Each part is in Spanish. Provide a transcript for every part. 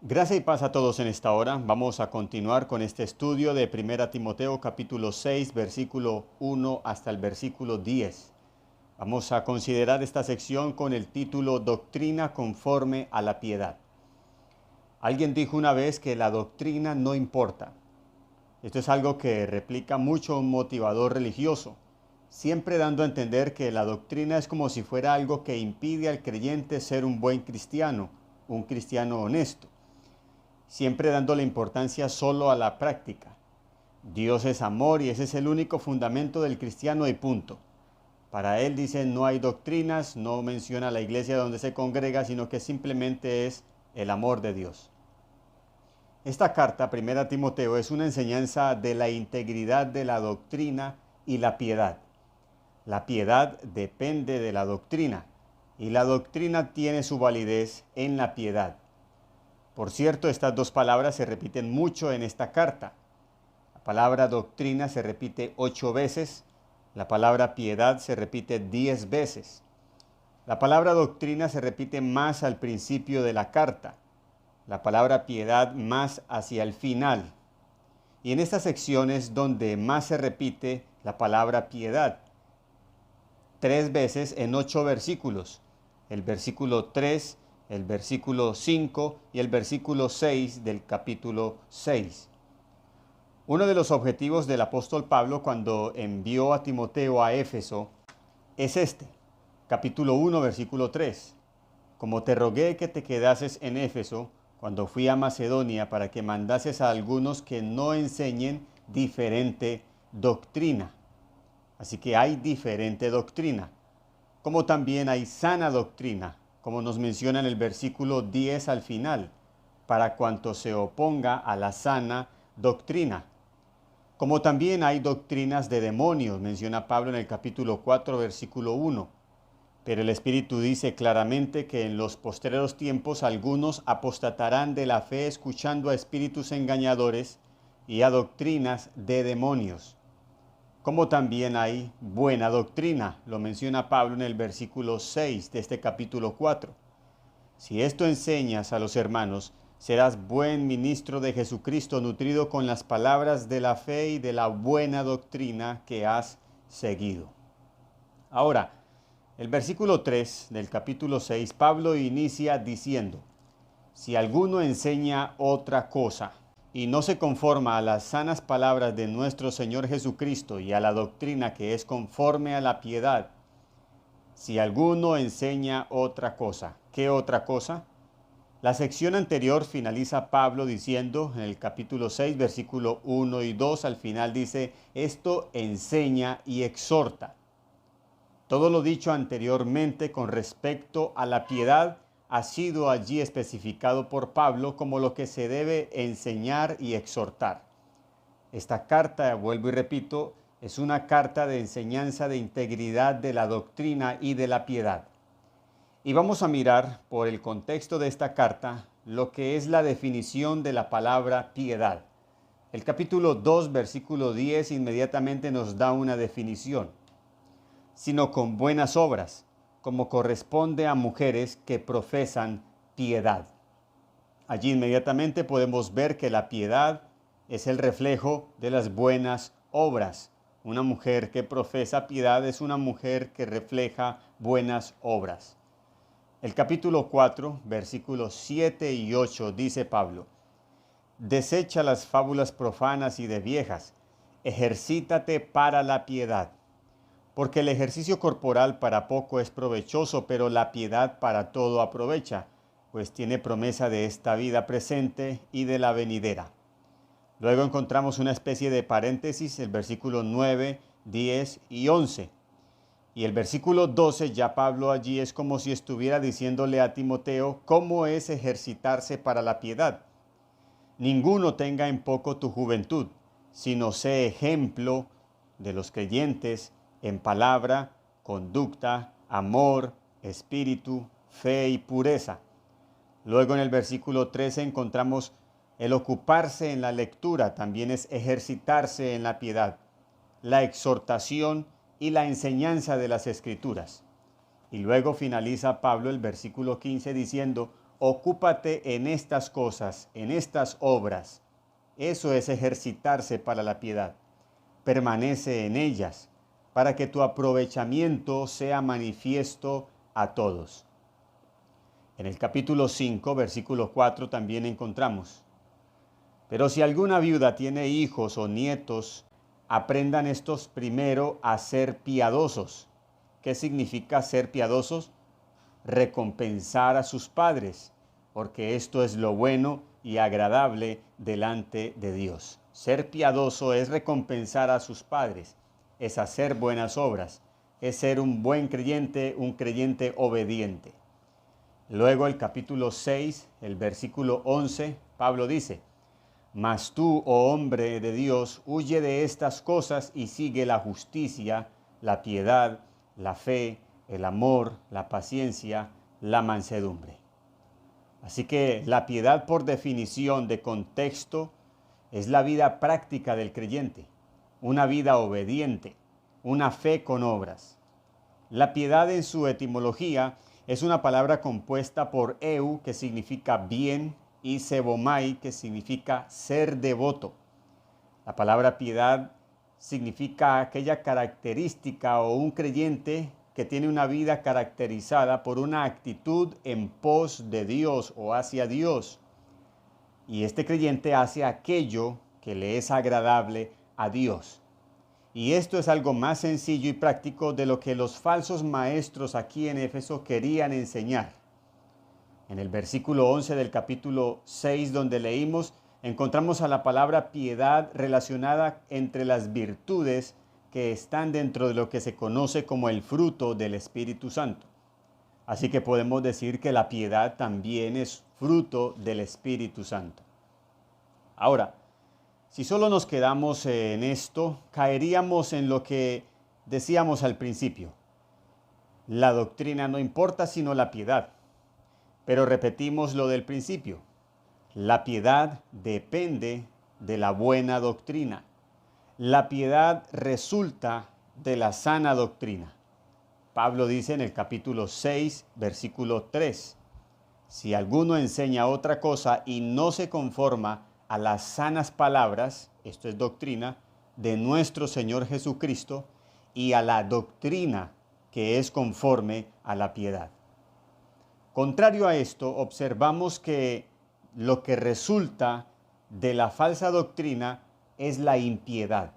Gracia y paz a todos en esta hora. Vamos a continuar con este estudio de 1 Timoteo capítulo 6, versículo 1 hasta el versículo 10. Vamos a considerar esta sección con el título Doctrina conforme a la piedad. Alguien dijo una vez que la doctrina no importa. Esto es algo que replica mucho un motivador religioso, siempre dando a entender que la doctrina es como si fuera algo que impide al creyente ser un buen cristiano, un cristiano honesto, siempre dándole importancia solo a la práctica. Dios es amor y ese es el único fundamento del cristiano y punto. Para él, dice, no hay doctrinas, no menciona la iglesia donde se congrega, sino que simplemente es el amor de Dios. Esta carta, 1 Timoteo, es una enseñanza de la integridad de la doctrina y la piedad. La piedad depende de la doctrina y la doctrina tiene su validez en la piedad. Por cierto, estas dos palabras se repiten mucho en esta carta. La palabra doctrina se repite 8 veces, la palabra piedad se repite 10 veces. La palabra doctrina se repite más al principio de la carta, la palabra piedad más hacia el final. Y en esta sección es donde más se repite la palabra piedad, 3 veces en 8 versículos. El versículo 3, el versículo 5 y el versículo 6 del capítulo 6. Uno de los objetivos del apóstol Pablo cuando envió a Timoteo a Éfeso es este, capítulo 1, versículo 3. Como te rogué que te quedases en Éfeso cuando fui a Macedonia para que mandases a algunos que no enseñen diferente doctrina. Así que hay diferente doctrina, como también hay sana doctrina, como nos menciona en el versículo 10 al final, para cuanto se oponga a la sana doctrina. Como también hay doctrinas de demonios, menciona Pablo en el capítulo 4, versículo 1. Pero el Espíritu dice claramente que en los postreros tiempos algunos apostatarán de la fe escuchando a espíritus engañadores y a doctrinas de demonios. Como también hay buena doctrina, lo menciona Pablo en el versículo 6 de este capítulo 4. Si esto enseñas a los hermanos, serás buen ministro de Jesucristo, nutrido con las palabras de la fe y de la buena doctrina que has seguido. Ahora, el versículo 3 del capítulo 6, Pablo inicia diciendo, si alguno enseña otra cosa y no se conforma a las sanas palabras de nuestro Señor Jesucristo y a la doctrina que es conforme a la piedad, si alguno enseña otra cosa, ¿qué otra cosa? La sección anterior finaliza Pablo diciendo, en el capítulo 6, versículo 1 y 2, al final dice, esto enseña y exhorta. Todo lo dicho anteriormente con respecto a la piedad ha sido allí especificado por Pablo como lo que se debe enseñar y exhortar. Esta carta, vuelvo y repito, es una carta de enseñanza de integridad de la doctrina y de la piedad. Y vamos a mirar por el contexto de esta carta lo que es la definición de la palabra piedad. El capítulo 2, versículo 10 inmediatamente nos da una definición. Sino con buenas obras, como corresponde a mujeres que profesan piedad. Allí inmediatamente podemos ver que la piedad es el reflejo de las buenas obras. Una mujer que profesa piedad es una mujer que refleja buenas obras. El capítulo 4, versículos 7 y 8 dice Pablo, desecha las fábulas profanas y de viejas, ejercítate para la piedad. Porque el ejercicio corporal para poco es provechoso, pero la piedad para todo aprovecha, pues tiene promesa de esta vida presente y de la venidera. Luego encontramos una especie de paréntesis, el versículo 9, 10 y 11. Y el versículo 12, ya Pablo allí es como si estuviera diciéndole a Timoteo cómo es ejercitarse para la piedad. Ninguno tenga en poco tu juventud, sino sé ejemplo de los creyentes en palabra, conducta, amor, espíritu, fe y pureza. Luego en el versículo 13 encontramos el ocuparse en la lectura, también es ejercitarse en la piedad, la exhortación y la enseñanza de las Escrituras. Y luego finaliza Pablo el versículo 15 diciendo, ocúpate en estas cosas, en estas obras. Eso es ejercitarse para la piedad. Permanece en ellas, para que tu aprovechamiento sea manifiesto a todos. En el capítulo 5, versículo 4 también encontramos: pero si alguna viuda tiene hijos o nietos, aprendan estos primero a ser piadosos. ¿Qué significa ser piadosos? Recompensar a sus padres, porque esto es lo bueno y agradable delante de Dios. Ser piadoso es recompensar a sus padres, es hacer buenas obras, es ser un buen creyente, un creyente obediente. Luego el capítulo 6, el versículo 11, Pablo dice: mas tú, oh hombre de Dios, huye de estas cosas y sigue la justicia, la piedad, la fe, el amor, la paciencia, la mansedumbre. Así que la piedad, por definición de contexto, es la vida práctica del creyente, una vida obediente, una fe con obras. La piedad en su etimología es una palabra compuesta por eu, que significa bien, y sebomai, que significa ser devoto. La palabra piedad significa aquella característica o un creyente que tiene una vida caracterizada por una actitud en pos de Dios o hacia Dios. Y este creyente hace aquello que le es agradable a Dios. Y esto es algo más sencillo y práctico de lo que los falsos maestros aquí en Éfeso querían enseñar. En el versículo 11 del capítulo 6, donde leímos, encontramos a la palabra piedad relacionada entre las virtudes que están dentro de lo que se conoce como el fruto del Espíritu Santo. Así que podemos decir que la piedad también es fruto del Espíritu Santo. Ahora, si solo nos quedamos en esto, caeríamos en lo que decíamos al principio. La doctrina no importa sino la piedad. Pero repetimos lo del principio. La piedad depende de la buena doctrina. La piedad resulta de la sana doctrina. Pablo dice en el capítulo 6, versículo 3, si alguno enseña otra cosa y no se conforma a las sanas palabras, esto es doctrina, de nuestro Señor Jesucristo, y a la doctrina que es conforme a la piedad. Contrario a esto, observamos que lo que resulta de la falsa doctrina es la impiedad.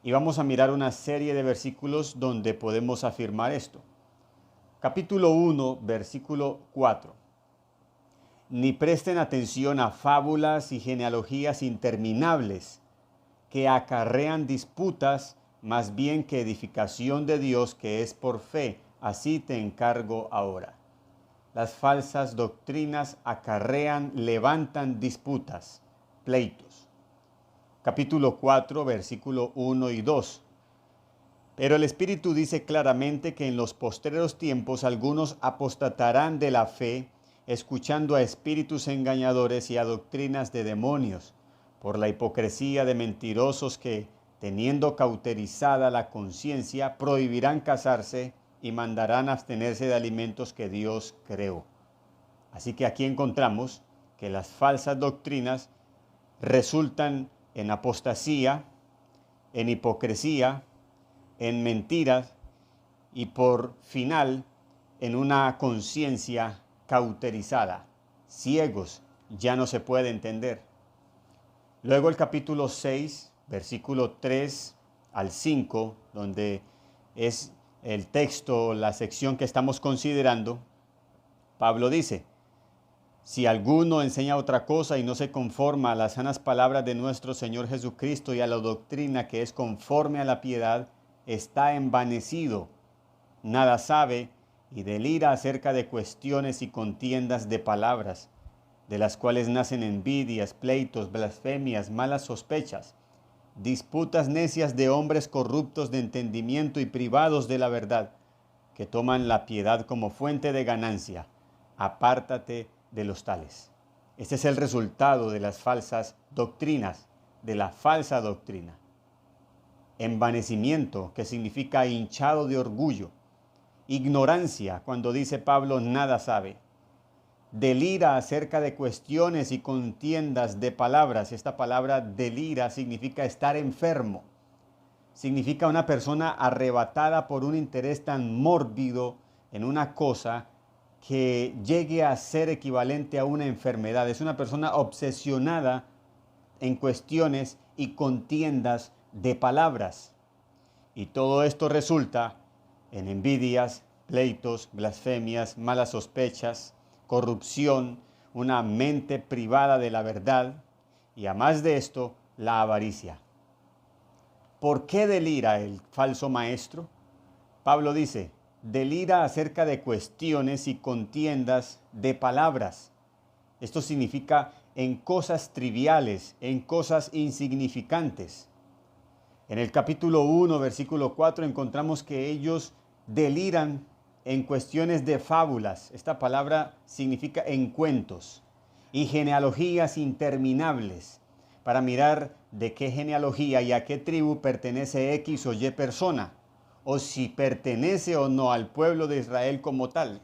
Y vamos a mirar una serie de versículos donde podemos afirmar esto. Capítulo 1, versículo 4. Ni presten atención a fábulas y genealogías interminables que acarrean disputas más bien que edificación de Dios, que es por fe. Así te encargo ahora. Las falsas doctrinas acarrean, levantan disputas, pleitos. Capítulo 4, versículo 1 y 2. Pero el Espíritu dice claramente que en los postreros tiempos algunos apostatarán de la fe, escuchando a espíritus engañadores y a doctrinas de demonios, por la hipocresía de mentirosos que, teniendo cauterizada la conciencia, prohibirán casarse y mandarán abstenerse de alimentos que Dios creó. Así que aquí encontramos que las falsas doctrinas resultan en apostasía, en hipocresía, en mentiras y por final en una conciencia cauterizada. Ciegos, ya no se puede entender. Luego el capítulo 6, versículo 3 al 5, donde es el texto, la sección que estamos considerando, Pablo dice: si alguno enseña otra cosa y no se conforma a las sanas palabras de nuestro Señor Jesucristo y a la doctrina que es conforme a la piedad, está envanecido, nada sabe y delira acerca de cuestiones y contiendas de palabras, de las cuales nacen envidias, pleitos, blasfemias, malas sospechas, disputas necias de hombres corruptos de entendimiento y privados de la verdad, que toman la piedad como fuente de ganancia. Apártate de los tales. Este es el resultado de las falsas doctrinas, de la falsa doctrina. Envanecimiento, que significa hinchado de orgullo. Ignorancia, cuando dice Pablo nada sabe. delira acerca de cuestiones y contiendas de palabras. Esta palabra delira significa estar enfermo. Significa una persona arrebatada por un interés tan mórbido en una cosa que llegue a ser equivalente a una enfermedad. Es una persona obsesionada en cuestiones y contiendas de palabras. Y todo esto resulta en envidias, pleitos, blasfemias, malas sospechas, corrupción, una mente privada de la verdad y, además de esto, la avaricia. ¿Por qué delira el falso maestro? Pablo dice, delira acerca de cuestiones y contiendas de palabras. Esto significa en cosas triviales, en cosas insignificantes. En el capítulo 1, versículo 4, encontramos que ellos deliran en cuestiones de fábulas. Esta palabra significa en cuentos y genealogías interminables para mirar de qué genealogía y a qué tribu pertenece X o Y persona, o si pertenece o no al pueblo de Israel como tal.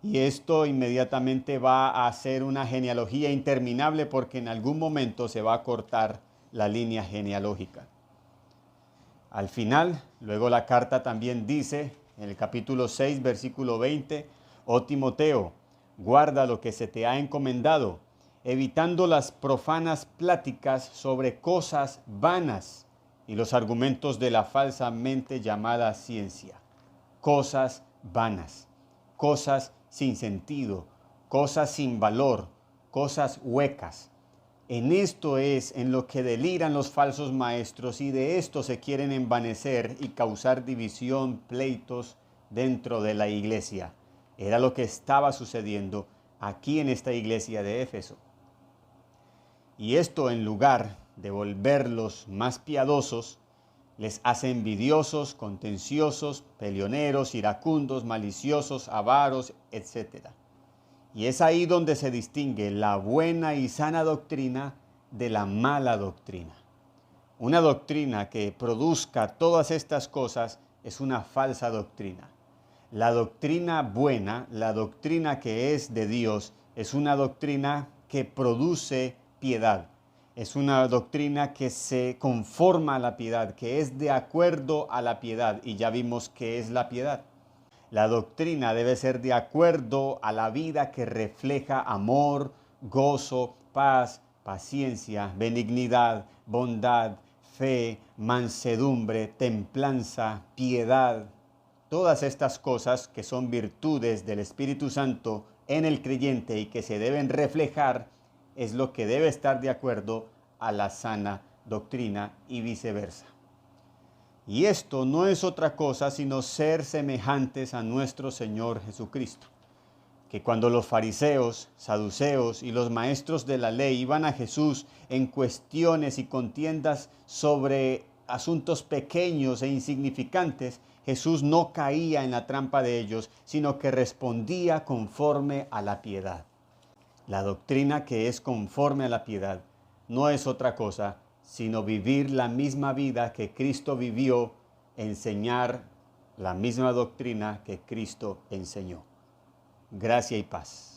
Y esto inmediatamente va a ser una genealogía interminable porque en algún momento se va a cortar la línea genealógica. Al final, luego la carta también dice, en el capítulo 6, versículo 20, oh Timoteo, guarda lo que se te ha encomendado, evitando las profanas pláticas sobre cosas vanas y los argumentos de la falsamente llamada ciencia. Cosas vanas, cosas sin sentido, cosas sin valor, cosas huecas. En esto es en lo que deliran los falsos maestros y de esto se quieren envanecer y causar división, pleitos dentro de la iglesia. Era lo que estaba sucediendo aquí en esta iglesia de Éfeso. Y esto, en lugar de volverlos más piadosos, les hace envidiosos, contenciosos, peleoneros, iracundos, maliciosos, avaros, etc. Y es ahí donde se distingue la buena y sana doctrina de la mala doctrina. Una doctrina que produzca todas estas cosas es una falsa doctrina. La doctrina buena, la doctrina que es de Dios, es una doctrina que produce piedad. Es una doctrina que se conforma a la piedad, que es de acuerdo a la piedad. Y ya vimos qué es la piedad. La doctrina debe ser de acuerdo a la vida que refleja amor, gozo, paz, paciencia, benignidad, bondad, fe, mansedumbre, templanza, piedad. Todas estas cosas que son virtudes del Espíritu Santo en el creyente y que se deben reflejar es lo que debe estar de acuerdo a la sana doctrina y viceversa. Y esto no es otra cosa sino ser semejantes a nuestro Señor Jesucristo, que cuando los fariseos, saduceos y los maestros de la ley iban a Jesús en cuestiones y contiendas sobre asuntos pequeños e insignificantes, Jesús no caía en la trampa de ellos, sino que respondía conforme a la piedad. La doctrina que es conforme a la piedad no es otra cosa sino vivir la misma vida que Cristo vivió, enseñar la misma doctrina que Cristo enseñó. Gracia y paz.